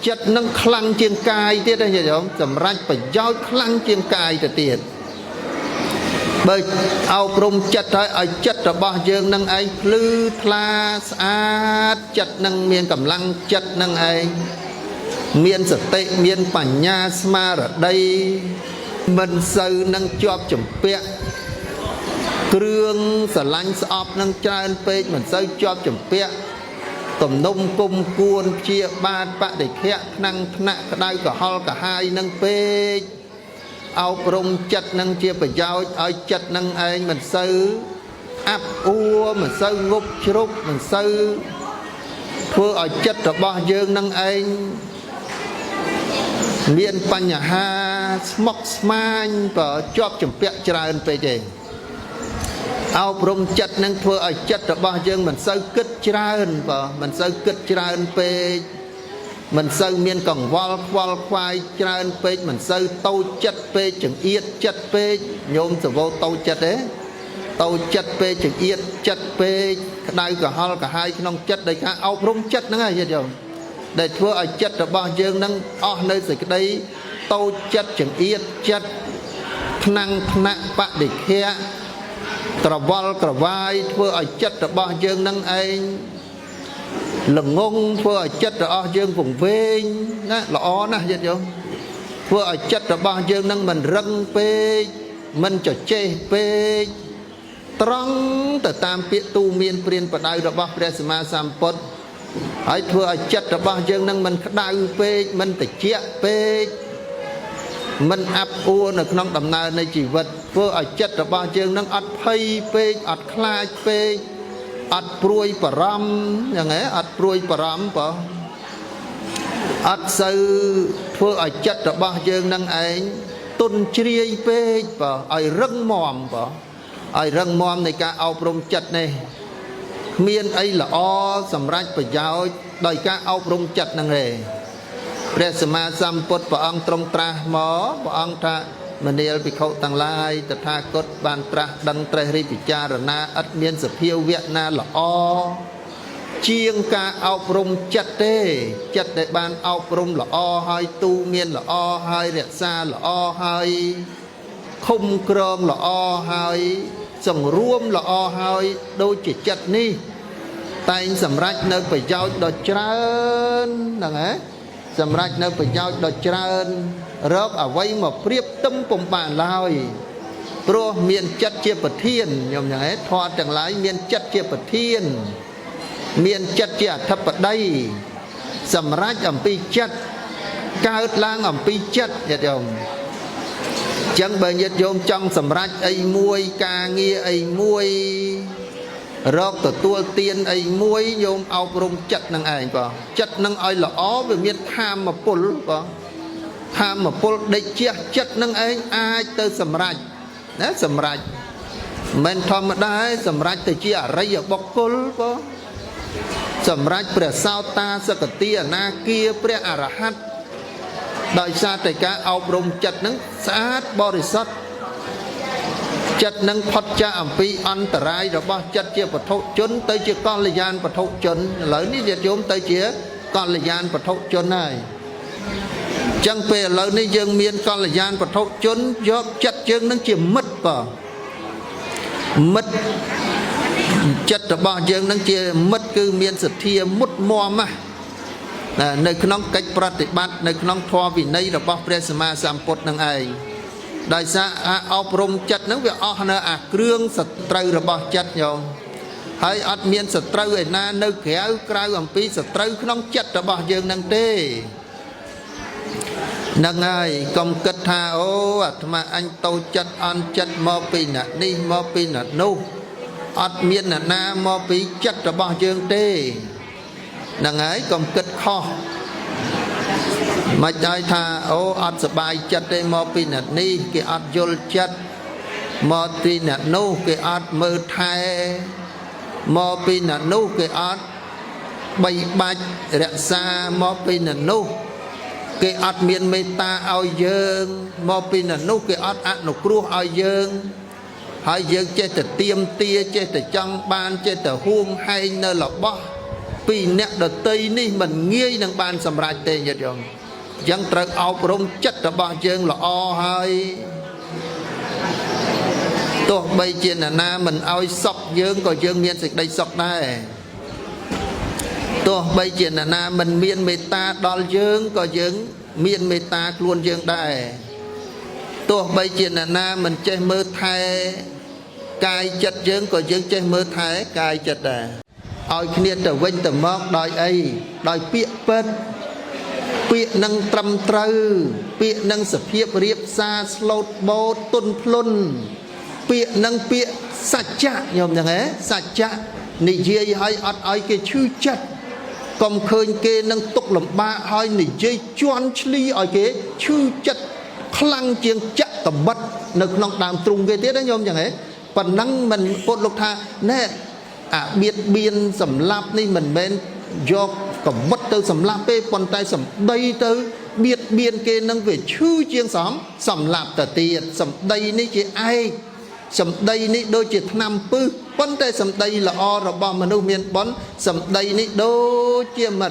ចិត្តនឹងខ្លាំងជាងកាយទៀតទេញោមសម្រាប់ប្រយោជន៍ខ្លាំងជាងកាយទៅទៀតបើអប់រំចិត្តឲ្យចិត្តរបស់យើងនឹងឯងភ្លឺថ្លាស្អាតចិត្តនឹងមានកម្លាំងចិត្តនឹងឯងមានសតិមានបញ្ញាស្មារតីមិនសូវនឹងជាប់ជំពាក់គ្រឿងស្រឡាញ់ស្អប់នឹងច្រើនពេកមិនសូវជាប់ជំពាក់ទំនុំគុំគួនព្យាបាទបដិខៈថ្នាំងថ្នាក់ក្តៅក្រហល់កាហាយនឹងពេកអប់រំចិត្តនឹងជាប្រយោជន៍ឲ្យចិត្តនឹងឯងមិនសូវអាប់អួរមិនសូវងប់ជ្រុកមិនសូវធ្វើឲ្យចិត្តរបស់យើងនឹងឯងមានបញ្ហាស្មុគស្មាញបើជាប់ជំពាក់ច្រើនពេកទេអប់រំចិត្តនឹងធ្វើឲ្យចិត្តរបស់យើងមិនសូវគិតច្រើនបើមិនសូវគិតច្រើនពេកមិនសូវមានកង្វល់ខ្វល់ខ្វាយច្រើនពេកមិនសូវតូចចិត្តពេកចង្អៀតចិត្តពេកញោមសវោតូចចិត្តទេតូចចិត្តពេកចង្អៀតចិត្តពេកក្តៅក្រហល់កាហាយក្នុងចិត្តដោយការអប់រំចិត្តហ្នឹងហើយញោមដែលធ្វើឲ្យចិត្តរបស់យើងនឹងអស់នៅសេចក្តីតូចចិត្តចង្អៀតចិត្តថ្នាំងថ្នាក់បដិខៈក្រវល់ក្រវាយធ្វើឲ្យចិត្តរបស់យើងនឹងឯងល្ងងធ្វើឲ្យចិត្តរបស់យើងពង្វេងណាល្អណាស់យល់ធ្វើឲ្យចិត្តរបស់យើងនឹងមិនរឹងពេកមិនចចេះពេកត្រង់ទៅតាមពាក្យទូមានព្រានបដៅរបស់ព្រះសម្មាសម្ពុទ្ធហើយធ្វើឲ្យចិត្តរបស់យើងនឹងមិនក្តៅពេកមិនត្រជាក់ពេកមិនអាប់អួរនៅក្នុងដំណើរនៃជីវិតធ្វើឲ្យចិត្តរបស់យើងនឹងអត់ភ័យពេកអត់ខ្លាចពេកអត់ព្រួយបារម្ភយ៉ាងហ៎អត់ព្រួយបារម្ភបើអត់សូវធ្វើឲ្យចិត្តរបស់យើងនឹងឯងទុនជ្រាយពេកបើឲ្យរឹងមាំបើឲ្យរឹងមាំនៃការអប់រំចិត្តនេះគ្មានអីល្អសម្រាប់ប្រយោជន៍ដោយការអប់រំចិត្តនឹងទេព្រះសម្មាសម្ពុទ្ធព្រះអង្គទ្រង់ត្រាស់មកព្រះអង្គថាមនាលភិក្ខុទាំងឡាយតថាគតបានត្រាស់ដឹងត្រេះរិះពិចារណាឥតមានសភាវៈណាល្អជាងការអប់រំចិត្តទេចិត្តដែលបានអប់រំល្អហើយទូមានល្អហើយរក្សាល្អហើយឃុំក្រងល្អហើយសង្រួមល្អហើយដូចជាចិត្តនេះតែងសម្រេចនៅប្រយោជន៍ដ៏ច្រើនហ្នឹងហ៎សម្រាប់នៅប្រយោជន៍ដ៏ច្រើនរកអ្វីមកប្រៀបទឹមពុំបានឡើយព្រោះមានចិត្តជាប្រធានញោមយ៉ាងហេធម៌ទាំងឡាយមានចិត្តជាប្រធានមានចិត្តជាអធិបតីសម្រាប់អំពីចិត្តកើតឡើងអំពីចិត្តញាតិញោមអញ្ចឹងបើញាតិញោមចង់សម្រេចអីមួយការងារអីមួយរកទទួលទានអីមួយញោមអប់រំចិត្តនឹងឯងបងចិត្តនឹងឲ្យល្អវាមានធម៌ពលបងធម៌ពលដេកជះចិត្តនឹងឯងអាចទៅសម្រេចណាសម្រេចមិនធម្មតាទេសម្រេចទៅជាអរិយបុគ្គលបងសម្រេចព្រះសោតាសកតិអនាគាព្រះអរហន្តដោយសារតែការអប់រំចិត្តនឹងស្អាតបរិសុទ្ធចិត្តនឹងផុតចាកអំពីអន្តរាយរបស់ចិត្តជាពធុជនទៅជាកល្យានពធុជនឥឡូវនេះញាតិញោមទៅជាកល្យានពធុជនហើយអញ្ចឹងពេលឥឡូវនេះយើងមានកល្យានពធុជនយកចិត្តយើងនឹងជាមិត្តបងមិត្តចិត្តរបស់យើងនឹងជាមិត្តគឺមានសទ្ធាមុតមមណានៅក្នុងកិច្ចប្រតិបត្តិនៅក្នុងធម៌វិន័យរបស់ព្រះសម្មាសម្ពុទ្ធនឹងឯងដោយសារអប់រំចិត្តហ្នឹងវាអស់នៅអាគ្រឿងសត្រូវរបស់ចិត្តញោមហើយអត់មានសត្រូវឯណានៅក្រៅអំពីសត្រូវក្នុងចិត្តរបស់យើងហ្នឹងទេហ្នឹងហើយកុំគិតថាអូអាត្មាអញតូចចិត្តអន់ចិត្តមកពីអ្នកនេះមកពីអ្នកនោះអត់មានអ្នកណាមកពីចិត្តរបស់យើងទេហ្នឹងហើយកុំគិតខុសមិនឲ្យថាអូអត់សบายចិត្តទេមកពីអ្នកនេះគេអត់យល់ចិត្តមកពីអ្នកនោះគេអត់មើលថែមកពីអ្នកនោះគេអត់បីបាច់រក្សាមកពីអ្នកនោះគេអត់មានមេត្តាឲ្យយើងមកពីអ្នកនោះគេអត់អនុគ្រោះឲ្យយើងហើយយើងចេះតែទៀមទាចេះតែចង់បានចេះតែហួងហែងនៅរបស់ ពីអ្នកដតីនេះមិនងាយនឹងបានសម្រេចទេញាតិញោមអញ្ចឹងត្រូវអប់រំចិត្តរបស់យើងល្អហើយទោះបីជាអ្នកណាមិនឲ្យសុខយើងក៏យើងមានសេចក្តីសុខដែរទោះបីជាអ្នកណាមិនមានមេត្តាដល់យើងក៏យើងមានមេត្តាខ្លួនយើងដែរទោះបីជាអ្នកណាមិនចេះមើលថែកាយចិត្តយើងក៏យើងចេះមើលថែកាយចិត្តដែរឲ្យគ្នាទៅវិញទៅមកដោយអីដោយពាក្យពិតពាក្យនឹងត្រឹមត្រូវពាក្យនឹងសភាពរៀបសារស្លូតបូតទុនភ្លុនពាក្យនឹងពាក្យសច្ចៈញោមចឹងហ៎សច្ចៈនិយាយឲ្យអត់ឲ្យគេឈឺចិត្តកុំឃើញគេនឹងទុកលំបាកហើយនិយាយជន់ឈ្លីឲ្យគេឈឺចិត្តខ្លាំងជាងចាក់កបិតនៅក្នុងដើមទ្រូងគេទៀតណាញោមចឹងហ៎ប៉ុណ្ណឹងមិនពុតលោកថាណែអាបៀតបៀនសម្លាប់នេះមិនមែនយកកបិតទៅសម្លាប់ទេប៉ុន្តែសម្ដីទៅបៀតបៀនគេនឹងវាឈឺជាងសម្លាប់ទៅទៀតសម្ដីនេះជាឯកសម្ដីនេះដូចជាថ្នាំពឹសប៉ុន្តែសម្ដីល្អរបស់មនុស្សមានបុណ្យសម្ដីនេះដូចជាម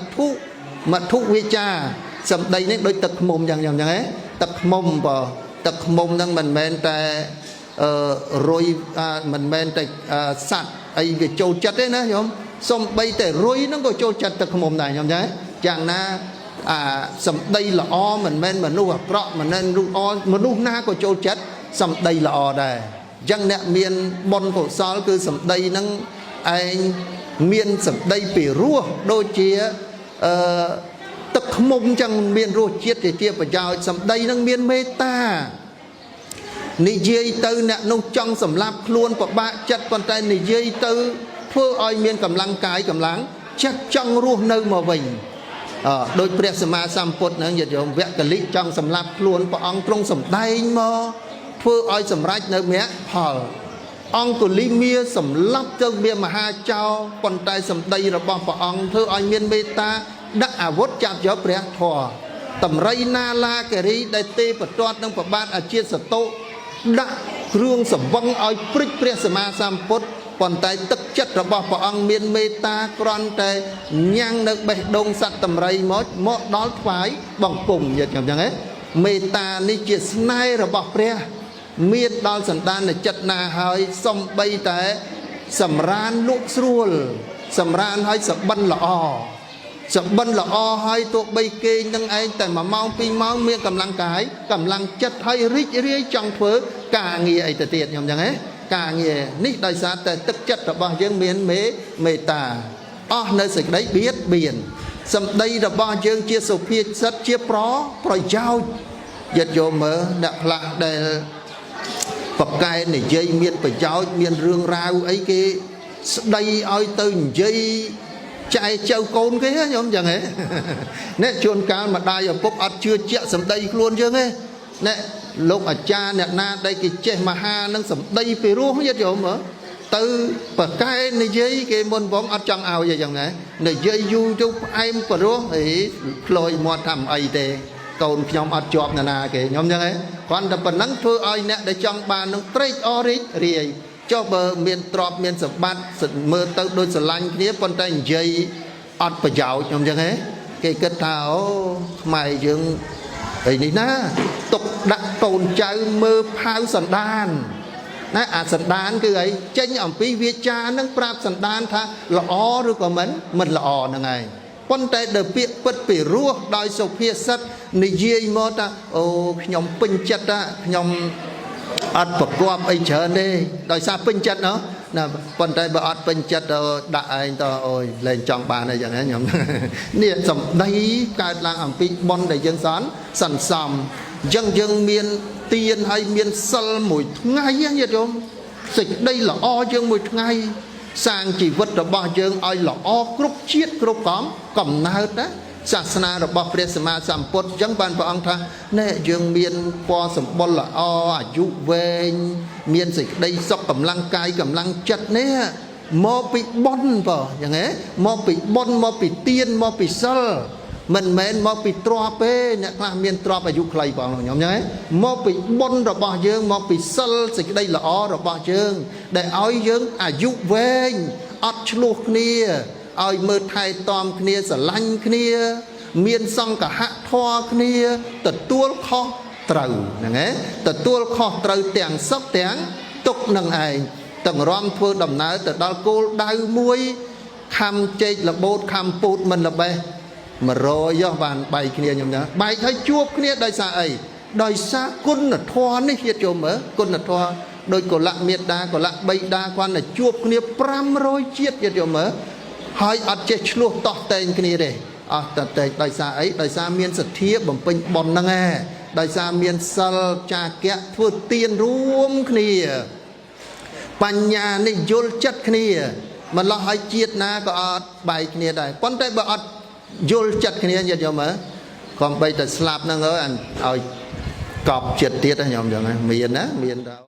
ធុវាចាសម្ដីនេះដូចទឹកឃ្មុំយ៉ាងហ្នឹងហ៎ទឹកឃ្មុំបើទឹកឃ្មុំហ្នឹងមិនមែនតែរុយមិនមែនតែសัตว์អីវាចូលចិត្តទេណាញោមសំបីតែរុយហ្នឹងក៏ចូលចិត្តទឹកឃ្មុំដែរញោមចាយ៉ាងណាសម្ដីល្អមិនមែនមនុស្សអាក្រក់មិនមែនមនុស្សណាក៏ចូលចិត្តសម្ដីល្អដែរអញ្ចឹងអ្នកមានបុណ្យកុសលគឺសម្ដីហ្នឹងឯងមានសម្ដីពីរោះដូចជាទឹកឃ្មុំអញ្ចឹងមានរសជាតិជាប្រយោជន៍សម្ដីហ្នឹងមានមេត្តានិយាយទៅអ្នកនោះចង់សម្លាប់ខ្លួនពិបាកចិត្តប៉ុន្តែនិយាយទៅធ្វើឲ្យមានកម្លាំងកាយកម្លាំងចិត្តចង់រស់នៅមកវិញដោយព្រះសម្មាសម្ពុទ្ធហ្នឹងញាតិញោមវគ្គលិចង់សម្លាប់ខ្លួនព្រះអង្គទ្រង់សម្ដែងមកធ្វើឲ្យសម្រេចនៅមគ្គផលអង្គលីមាសម្លាប់ទៅមានមហាចៅប៉ុន្តែសម្ដីរបស់ព្រះអង្គធ្វើឲ្យមានមេត្តាដាក់អាវុធចាប់យកព្រះធម៌តម្រៃណាឡាកេរីដែលទេបន្ទាត់នឹងប្របាទអាជាតិសតុដាក់គ្រឿងសង្វឹងឲ្យព្រិចព្រះសម្មាសម្ពុទ្ធប៉ុន្តែទឹកចិត្តរបស់ព្រះអង្គមានមេត្តាគ្រាន់តែញ៉ាំងនៅបេះដូងសត្វតម្រៃមកដល់ថ្វាយបង្គំយល់ខ្ញុំចឹងហ៎មេត្តានេះជាស្នេហ៍របស់ព្រះមានដល់សន្តានចិត្តណាហើយសំបីតែសម្រានលក់ស្រួលសម្រានឲ្យសបិនល្អហើយទោះបីគេនឹងឯងតែ1ម៉ោង2ម៉ោងមានកម្លាំងកាយកម្លាំងចិត្តឲ្យរីករាយចង់ធ្វើការងារអីទៅទៀតខ្ញុំចឹងហ៎ការងារនេះដោយសារតែទឹកចិត្តរបស់យើងមានមេត្តាអស់នៅសេចក្តីបៀតបៀនសម្ដីរបស់យើងជាសុភាសិតជាប្រយោជន៍យត់យកមើលអ្នកខ្លះដែលបកែនិយាយមានប្រយោជន៍មានរឿងរ៉ាវអីគេស្ដីឲ្យទៅនិយាយចែចៅកូនគេខ្ញុំចឹងហ៎អ្នកជួនកាលម្ដាយឪពុកអត់ជឿជាក់សម្ដីខ្លួនយើងទេអ្នកលោកអាចារ្យអ្នកណាដែលគេចេះមហានឹងសម្ដីពីរោះយត់យកមើលទៅបកែនិយាយគេមុនបងអត់ចង់ឲ្យអីចឹងណានិយាយយូរទៅផ្អែមពីរោះអីផ្លយមាត់ថាមិនអីទេកូនខ្ញុំអត់ជាប់ណាគេខ្ញុំចឹងហ៎គ្រាន់តែប៉ុណ្ណឹងធ្វើឲ្យអ្នកដែលចង់បាននឹងត្រេកអររីករាយចុះបើមានទ្រព្យមានសម្បត្តិមើលទៅដូចស្រឡាញ់គ្នាប៉ុន្តែនិយាយអត់ប្រយោជន៍ខ្ញុំចឹងហ៎គេគិតថាអូខ្មែរយើងអីនេះណាទុកដាក់កូនចៅមើលផៅសន្តានណាអាសន្តានគឺអីចេញអំពីវាចានឹងប្រាប់សន្តានថាល្អឬក៏មិនល្អហ្នឹងឯងប៉ុន្តែដល់ពាក្យពិតពីរោះដោយសុភាសិតនិយាយមកថាអូខ្ញុំពេញចិត្តខ្ញុំអត់ប្រកបអីច្រើនទេដោយសារពេញចិត្តណាប៉ុន្តែបើអត់ពេញចិត្តទៅដាក់ឯងទៅអូយលែងចង់បានអីចឹងណាខ្ញុំនេះសម្ដីកើតឡើងអំពីបុណ្យដែលយើងសន្សំអញ្ចឹងយើងមានទានហើយមានសិលមួយថ្ងៃញាតិញោមសេចក្តីល្អយើងមួយថ្ងៃសាងជីវិតរបស់យើងឲ្យល្អគ្រប់ជាតិគ្រប់កំណើតណាសាសនារបស់ព្រះសម្មាសម្ពុទ្ធអញ្ចឹងបានព្រះអង្គថាណែយើងមានពណ៌សម្បុរល្អអាយុវែងមានសេចក្តីសុខកម្លាំងកាយកម្លាំងចិត្តនេះមកពីបុណ្យបើយ៉ាងហ៎មកពីបុណ្យមកពីទានមកពីសិលមិនមែនមកពីទ្រព្យទេអ្នកខ្លះមានទ្រព្យអាយុខ្លីបងខ្ញុំយ៉ាងហ៎មកពីបុណ្យរបស់យើងមកពីសិលសេចក្តីល្អរបស់យើងដែលឲ្យយើងអាយុវែងអត់ឆ្លោះគ្នា ឲ្យមើលថែទាំគ្នាស្រឡាញ់គ្នាមានសង្កហធម៌គ្នាទទួលខុសត្រូវហ្នឹងឯងទទួលខុសត្រូវទាំងសុខទាំងទុក្ខនឹងឯងទាំងរំធ្វើដំណើរទៅដល់គោលដៅមួយខំជែកលបូតខំពូតមិនល្បេះ100យោបានបែកគ្នាខ្ញុំណាបែកឲ្យជួបគ្នាដោយសារអីដោយសារគុណធម៌នេះញាតិញោមមើលគុណធម៌ដោយកុលៈមេត្តាកុលៈបិតាគាត់តែជួបគ្នា500ជាតិញាតិញោមមើលហើយអត់ចេះឆ្លោះតោះតែងគ្នាទេអស់តែដោយសារអីដោយសារមានសទ្ធាបំពេញបុណ្យហ្នឹងឯងដោយសារមានសិលចាគៈធ្វើទានរួមគ្នាបញ្ញានេះយល់ចិត្តគ្នាមិនឡោះឲ្យជាតិណាក៏អត់បែកគ្នាដែរប៉ុន្តែបើអត់យល់ចិត្តគ្នាញាតិញោមមើលកុំបីតែស្លាប់ហ្នឹងឲ្យកប់ចិត្តទៀតញោមចឹងមានណាមានដល់